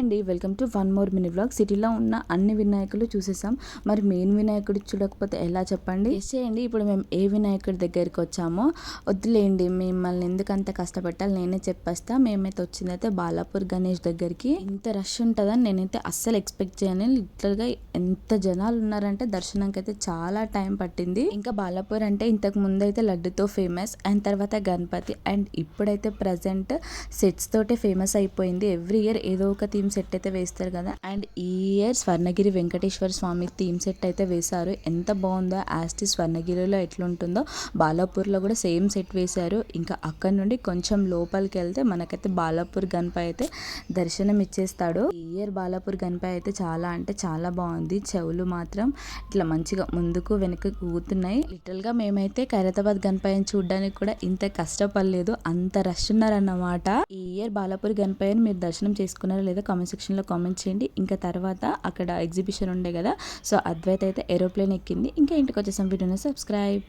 అండి, welcome to one more mini vlog. సిటీలో ఉన్న అన్ని వినాయకులు చూసేసాం. మరి మెయిన్ వినాయకుడు చూడకపోతే ఎలా చెప్పండి. గెస్ చేయండి ఇప్పుడు మేము ఏ వినాయకుడి దగ్గరికి వచ్చామో. వద్దులేండి, మిమ్మల్ని ఎందుకంత కష్టపెట్టాలి, నేనే చెప్పేస్తా. మేమైతే వచ్చిందైతే బాలాపూర్ గణేష్ దగ్గరికి. ఇంత రష్ ఉంటుందని నేనైతే అస్సలు ఎక్స్పెక్ట్ చేయను. లిటరల్గా ఎంత జనాలు ఉన్నారంటే దర్శనంకి అయితే చాలా టైం పట్టింది. ఇంకా బాలాపూర్ అంటే ఇంతకు ముందు అయితే లడ్డుతో ఫేమస్, అండ్ తర్వాత గణపతి, అండ్ ఇప్పుడైతే ప్రజెంట్ సెట్స్ తోటే ఫేమస్ అయిపోయింది. ఎవ్రీ ఇయర్ ఏదో ఒక థీమ్ సెట్ అయితే వేస్తారు కదా. అండ్ ఈ ఇయర్ స్వర్ణగిరి వెంకటేశ్వర స్వామి థీమ్ సెట్ అయితే వేశారు. ఎంత బాగుందో, యాస్టి స్వర్ణగిరిలో ఎట్లుంటుందో బాలాపూర్లో కూడా సేమ్ సెట్ వేశారు. ఇంకా అక్కడ నుండి కొంచెం లోపలికి వెళ్తే మనకైతే బాలాపూర్ గణపతి అయితే దర్శనం ఇచ్చేస్తాడు. ఈ ఇయర్ బాలాపూర్ గణపతి అయితే చాలా అంటే చాలా బాగుంది. చెవులు మాత్రం ఇట్లా మంచిగా ముందుకు వెనక్కి ఊగుతున్నాయి. లిటరల్ గా మేమైతే ఖైరతాబాద్ గణపతిని చూడడానికి కూడా ఇంత కష్టపడలేదు, అంత రష్ ఉన్నారన్నమాట. ఈ ఇయర్ బాలాపూర్ గణపతిని మీరు దర్శనం చేసుకున్నారా లేదా కామెంట్ సెక్షన్ లో కామెంట్ చేయండి. ఇంకా తర్వాత అక్కడ ఎగ్జిబిషన్ ఉండే కదా, సో అద్వైత్ అయితే ఏరోప్లేన్ ఎక్కింది. ఇంకా ఇంటికి వచ్చేసాం. వీడియోని సబ్స్క్రైబ్.